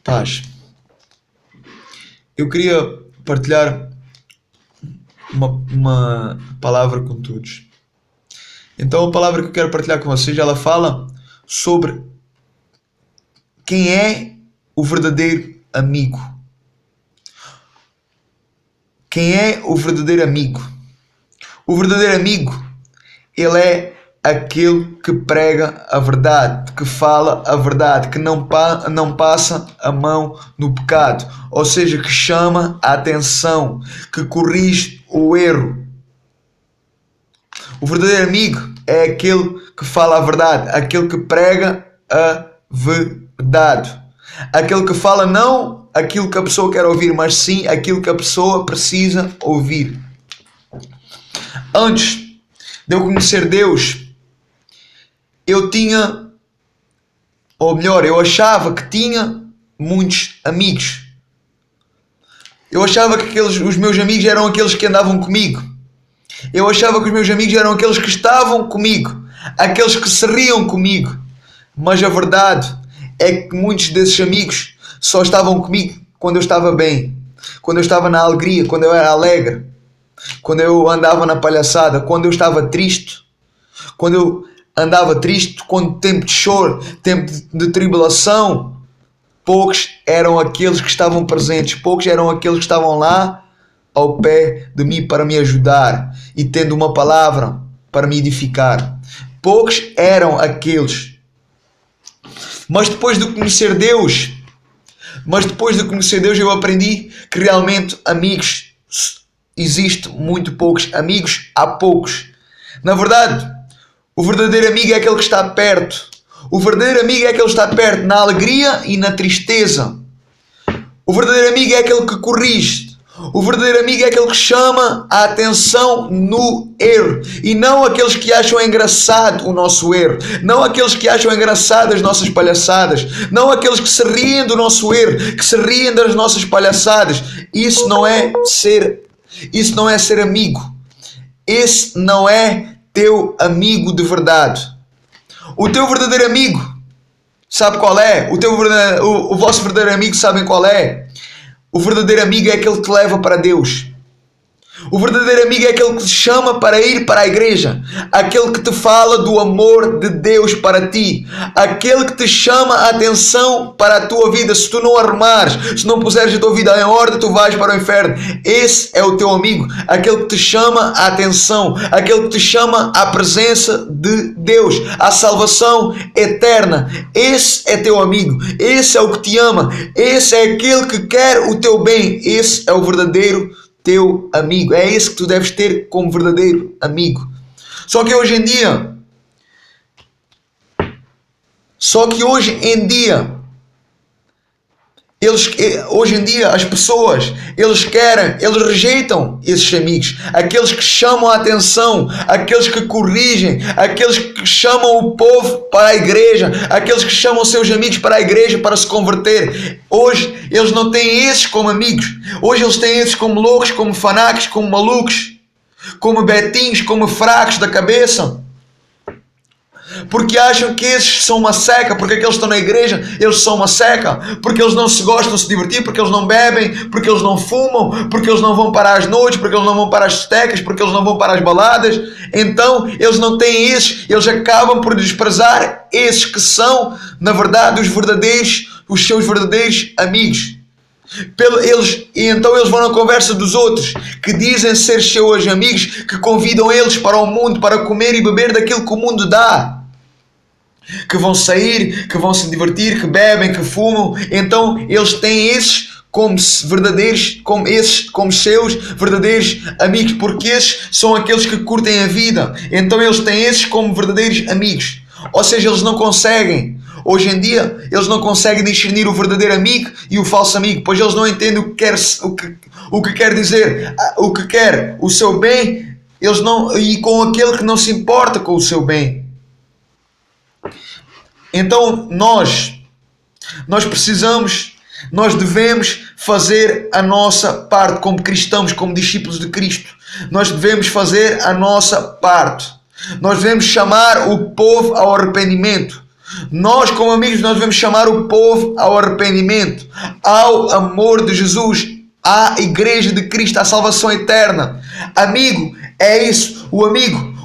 Paz. Eu queria partilhar uma palavra com todos. Então a palavra que eu quero partilhar com vocês, ela fala sobre quem é o verdadeiro amigo. Quem é o verdadeiro amigo? O verdadeiro amigo, ele é aquele que prega a verdade, que fala a verdade, que não passa a mão no pecado, ou seja, que chama a atenção, que corrige o erro. O verdadeiro amigo é aquele que fala a verdade, aquele que prega a verdade, aquele que fala não aquilo que a pessoa quer ouvir, mas sim aquilo que a pessoa precisa ouvir. Antes de eu conhecer Deus, eu tinha, ou melhor, eu achava que tinha muitos amigos. Eu achava que os meus amigos eram aqueles que andavam comigo. Eu achava que os meus amigos eram aqueles que estavam comigo, aqueles que se riam comigo. Mas a verdade é que muitos desses amigos só estavam comigo quando eu estava bem, quando eu estava na alegria, quando eu era alegre, quando eu andava na palhaçada, quando eu estava triste, quando eu andava triste, quando tempo de choro, tempo de tribulação. Poucos eram aqueles que estavam presentes, poucos eram aqueles que estavam lá ao pé de mim para me ajudar e tendo uma palavra para me edificar. Poucos eram aqueles. Mas depois de conhecer Deus, eu aprendi que realmente amigos, existe muito poucos amigos, há poucos. Na verdade, o verdadeiro amigo é aquele que está perto. O verdadeiro amigo é aquele que está perto na alegria e na tristeza. O verdadeiro amigo é aquele que corrige. O verdadeiro amigo é aquele que chama a atenção no erro. E não aqueles que acham engraçado o nosso erro. Não aqueles que acham engraçado as nossas palhaçadas. Não aqueles que se riem do nosso erro, que se riem das nossas palhaçadas. Isso não é ser amigo. Esse não é teu amigo de verdade. O teu verdadeiro amigo, sabe qual é? O vosso verdadeiro amigo, sabem qual é? O verdadeiro amigo é aquele que te leva para Deus. O verdadeiro amigo é aquele que te chama para ir para a igreja. Aquele que te fala do amor de Deus para ti. Aquele que te chama a atenção para a tua vida. Se tu não arrumares, se não puseres a tua vida em ordem, tu vais para o inferno. Esse é o teu amigo. Aquele que te chama a atenção. Aquele que te chama à presença de Deus. À salvação eterna. Esse é teu amigo. Esse é o que te ama. Esse é aquele que quer o teu bem. Esse é o verdadeiro teu amigo. É esse que tu deves ter como verdadeiro amigo. Só que hoje em dia as pessoas, eles rejeitam esses amigos, aqueles que chamam a atenção, aqueles que corrigem, aqueles que chamam o povo para a igreja, aqueles que chamam seus amigos para a igreja para se converter. Hoje eles não têm esses como amigos. Hoje eles têm esses como loucos, como fanáticos, como malucos, como betinhos, como fracos da cabeça. Porque acham que esses são uma seca, porque aqueles que estão na igreja, eles são uma seca, porque eles não se gostam de se divertir, porque eles não bebem, porque eles não fumam, porque eles não vão para as noites, porque eles não vão para as discotecas, porque eles não vão para as baladas. Então eles não têm esses, eles acabam por desprezar esses que são, na verdade, os seus verdadeiros amigos. Então eles vão na conversa dos outros que dizem ser seus amigos, que convidam eles para o mundo para comer e beber daquilo que o mundo dá, que vão sair, que vão se divertir, que bebem, que fumam. Então eles têm esses como seus verdadeiros amigos, porque esses são aqueles que curtem a vida. Então eles têm esses como verdadeiros amigos. Ou seja, eles não conseguem, hoje em dia, eles não conseguem discernir o verdadeiro amigo e o falso amigo, pois eles não entendem o que quer dizer, o que quer o seu bem, eles não, e com aquele que não se importa com o seu bem. Então nós devemos fazer a nossa parte como cristãos, como discípulos de Cristo. Nós devemos fazer a nossa parte. Nós devemos chamar o povo ao arrependimento. Nós, como amigos, nós devemos chamar o povo ao arrependimento, ao amor de Jesus, à Igreja de Cristo, à salvação eterna. Amigo é isso.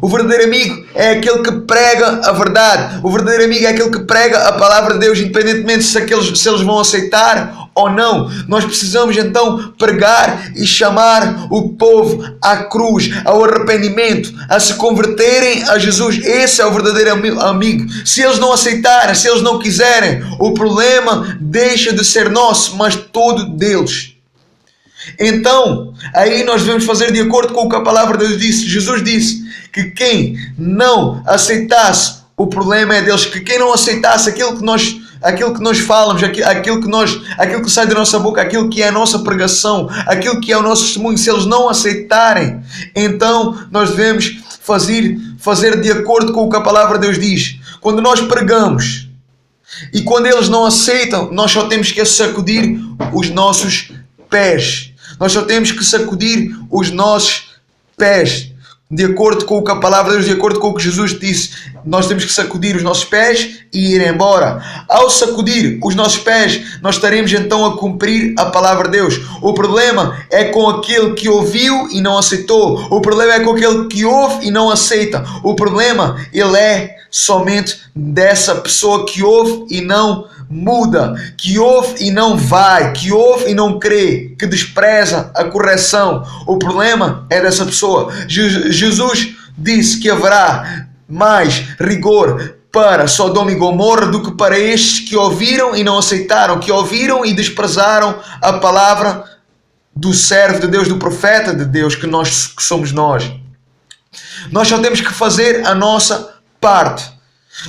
O verdadeiro amigo é aquele que prega a verdade. O verdadeiro amigo é aquele que prega a palavra de Deus, independentemente se eles vão aceitar ou não. Nós precisamos então pregar e chamar o povo à cruz, ao arrependimento, a se converterem a Jesus. Esse é o verdadeiro amigo. Se eles não aceitarem, se eles não quiserem, o problema deixa de ser nosso, mas todo deles. Então, aí nós devemos fazer de acordo com o que a palavra de Deus disse. Jesus disse que quem não aceitasse, o problema é deles, que quem não aceitasse aquilo que nós falamos, aquilo que sai da nossa boca, aquilo que é a nossa pregação, aquilo que é o nosso testemunho, se eles não aceitarem, então nós devemos fazer de acordo com o que a palavra de Deus diz. Quando nós pregamos e quando eles não aceitam, nós só temos que sacudir os nossos pés. Nós só temos que sacudir os nossos pés. De acordo com o que a palavra de Deus, de acordo com o que Jesus disse, nós temos que sacudir os nossos pés e ir embora. Ao sacudir os nossos pés, nós estaremos então a cumprir a palavra de Deus. O problema é com aquele que ouviu e não aceitou. O problema é com aquele que ouve e não aceita. O problema, ele é somente dessa pessoa que ouve e não muda, que ouve e não vai, que ouve e não crê, que despreza a correção. O problema é dessa pessoa. Jesus disse que haverá mais rigor para Sodoma e Gomorra do que para estes que ouviram e não aceitaram, que ouviram e desprezaram a palavra do servo de Deus, do profeta de Deus, que somos nós. Nós só temos que fazer a nossa parte.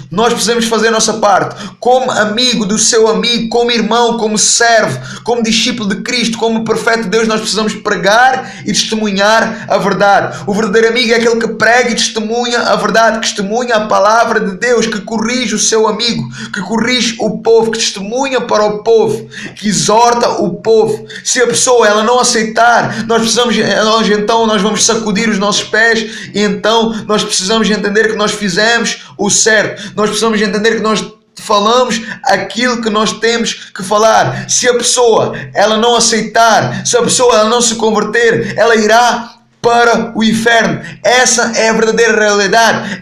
Nós precisamos fazer a nossa parte como amigo do seu amigo, como irmão, como servo, como discípulo de Cristo, como profeta de Deus. Nós precisamos pregar e testemunhar a verdade. O verdadeiro amigo é aquele que prega e testemunha a verdade, que testemunha a palavra de Deus, que corrige o seu amigo, que corrige o povo, que testemunha para o povo, que exorta o povo. Se a pessoa ela não aceitar, nós vamos sacudir os nossos pés e então nós precisamos entender que nós fizemos o certo. Nós precisamos entender que nós falamos aquilo que nós temos que falar. Se a pessoa ela não aceitar, se a pessoa ela não se converter, ela irá para o inferno. Essa é a verdadeira realidade.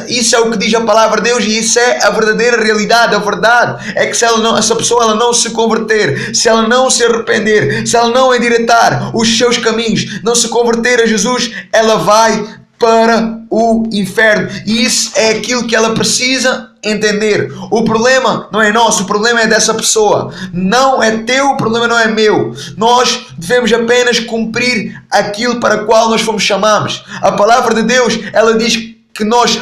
Isso é o que diz a palavra de Deus e isso é a verdadeira realidade. A verdade é que se essa pessoa ela não se converter, se ela não se arrepender, se ela não endireitar os seus caminhos, não se converter a Jesus, ela vai para o inferno. E isso é aquilo que ela precisa entender. O problema não é nosso, o problema é dessa pessoa. Não é teu, o problema não é meu. Nós devemos apenas cumprir aquilo para o qual nós fomos chamados. A palavra de Deus, ela diz que nós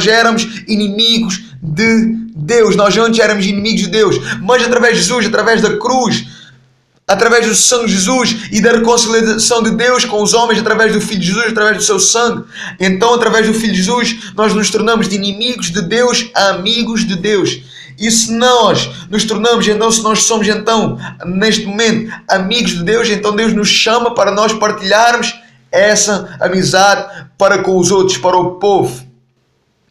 éramos inimigos de Deus. Nós antes éramos inimigos de Deus. Mas através de Jesus, através da cruz, através do sangue de Jesus e da reconciliação de Deus com os homens, através do Filho de Jesus, através do seu sangue. Então, através do Filho de Jesus, nós nos tornamos de inimigos de Deus a amigos de Deus. E se nós nos tornamos, então, se nós somos, então, neste momento, amigos de Deus, então Deus nos chama para nós partilharmos essa amizade para com os outros, para o povo,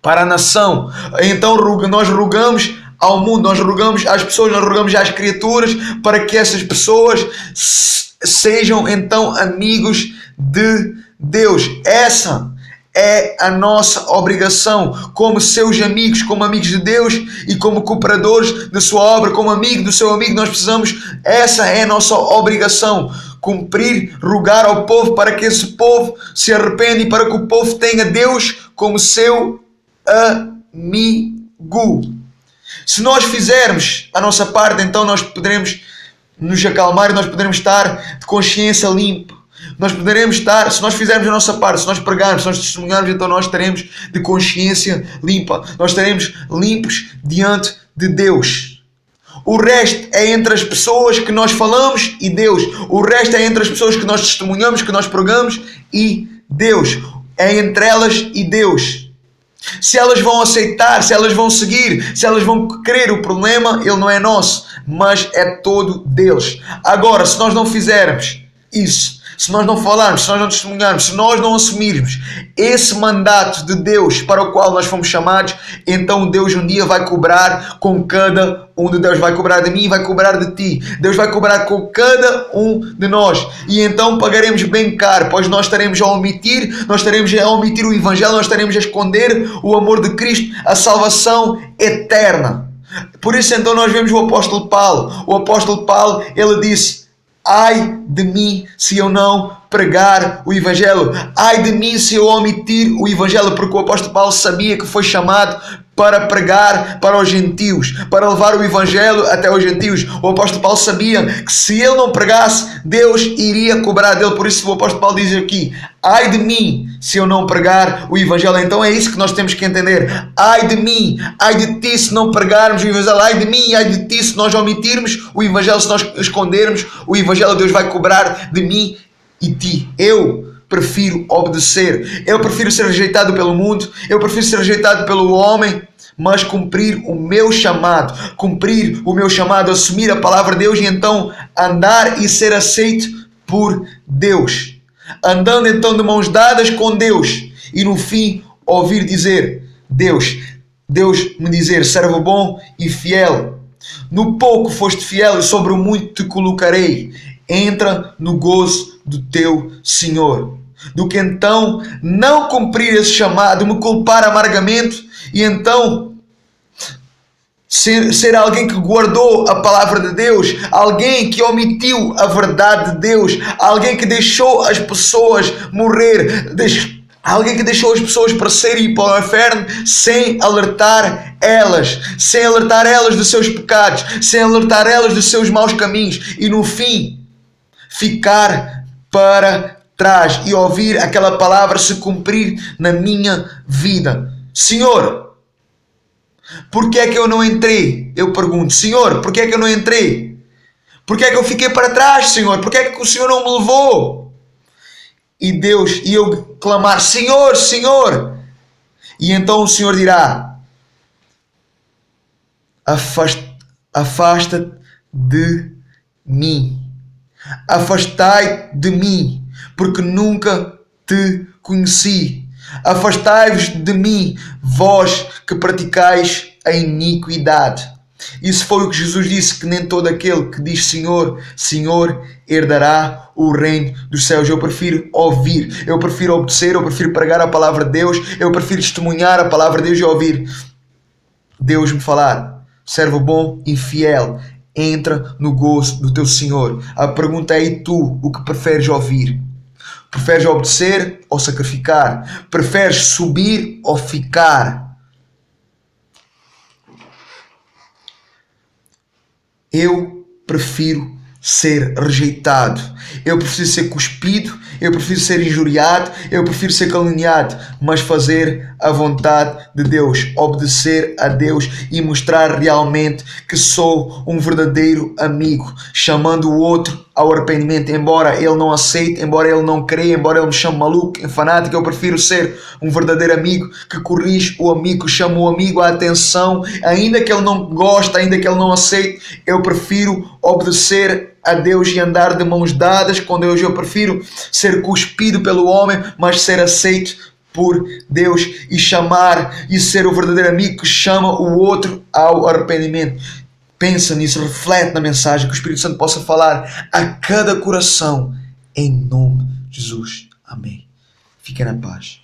para a nação. Então, nós rogamos ao mundo, nós rogamos às pessoas, nós rogamos às criaturas para que essas pessoas sejam então amigos de Deus. Essa é a nossa obrigação como seus amigos, como amigos de Deus e como cooperadores da sua obra, como amigo do seu amigo. Nós precisamos, essa é a nossa obrigação, cumprir, rogar ao povo para que esse povo se arrependa e para que o povo tenha Deus como seu amigo. Se nós fizermos a nossa parte, então nós poderemos nos acalmar e nós poderemos estar de consciência limpa. Nós poderemos estar, se nós fizermos a nossa parte, se nós pregarmos, se nós testemunharmos, então nós estaremos de consciência limpa. Nós estaremos limpos diante de Deus. O resto é entre as pessoas que nós falamos e Deus. O resto é entre as pessoas que nós testemunhamos, que nós pregamos e Deus. É entre elas e Deus. Se elas vão aceitar, se elas vão seguir, se elas vão crer, o problema ele não é nosso, mas é todo deles. Agora, se nós não fizermos isso, se nós não falarmos, se nós não testemunharmos, se nós não assumirmos esse mandato de Deus para o qual nós fomos chamados, então Deus um dia vai cobrar com cada um de Deus, vai cobrar de mim e vai cobrar de ti. Deus vai cobrar com cada um de nós. E então pagaremos bem caro, pois nós estaremos a omitir o Evangelho, nós estaremos a esconder o amor de Cristo, a salvação eterna. Por isso então nós vemos o apóstolo Paulo. O apóstolo Paulo, ele disse: ai de mim se eu não pregar o Evangelho. Ai de mim se eu omitir o Evangelho, porque o apóstolo Paulo sabia que foi chamado para pregar para os gentios, para levar o Evangelho até os gentios. O apóstolo Paulo sabia que se ele não pregasse, Deus iria cobrar dele. Por isso o apóstolo Paulo diz aqui: ai de mim se eu não pregar o Evangelho. Então é isso que nós temos que entender. Ai de mim, ai de ti se não pregarmos o Evangelho. Ai de mim, ai de ti se nós omitirmos o Evangelho, se nós escondermos o Evangelho. Deus vai cobrar de mim e ti. Eu prefiro obedecer. Eu prefiro ser rejeitado pelo mundo. Eu prefiro ser rejeitado pelo homem, mas cumprir o meu chamado, assumir a palavra de Deus e então andar e ser aceito por Deus. Andando então de mãos dadas com Deus e no fim ouvir dizer Deus me dizer: servo bom e fiel, no pouco foste fiel e sobre o muito te colocarei. Entra no gozo do teu Senhor. Do que então não cumprir esse chamado, me culpar amargamente e então ser alguém que guardou a palavra de Deus, alguém que omitiu a verdade de Deus, alguém que deixou as pessoas morrer, alguém que deixou as pessoas para serem para o inferno sem alertar elas dos seus pecados, sem alertar elas dos seus maus caminhos e no fim ficar para trás e ouvir aquela palavra se cumprir na minha vida. Senhor, porquê é que eu não entrei? Eu pergunto: Senhor, porquê é que eu não entrei? Porquê é que eu fiquei para trás, Senhor? Porquê é que o Senhor não me levou? E eu clamar: Senhor, Senhor. E então o Senhor dirá: afasta-te de mim. Afastai de mim, porque nunca te conheci. Afastai-vos de mim, vós que praticais a iniquidade. Isso foi o que Jesus disse, que nem todo aquele que diz Senhor, Senhor, herdará o reino dos céus. Eu prefiro ouvir, eu prefiro obedecer, eu prefiro pregar a palavra de Deus, eu prefiro testemunhar a palavra de Deus e ouvir Deus me falar: servo bom e fiel, entra no gozo do teu Senhor. A pergunta é: e tu, o que preferes ouvir? Preferes obedecer ou sacrificar? Preferes subir ou ficar? Eu prefiro ser rejeitado. Eu prefiro ser cuspido, eu prefiro ser injuriado, eu prefiro ser caluniado, mas fazer a vontade de Deus, obedecer a Deus e mostrar realmente que sou um verdadeiro amigo, chamando o outro ao arrependimento, embora ele não aceite, embora ele não creia, embora ele me chame maluco, fanático. Eu prefiro ser um verdadeiro amigo que corrige o amigo, que chama o amigo à atenção, ainda que ele não goste, ainda que ele não aceite. Eu prefiro obedecer a Deus e andar de mãos dadas com Deus. Eu prefiro ser cuspido pelo homem, mas ser aceito por Deus e chamar e ser o verdadeiro amigo que chama o outro ao arrependimento. Pensa nisso, reflete na mensagem, que o Espírito Santo possa falar a cada coração, em nome de Jesus. Amém. Fiquem na paz.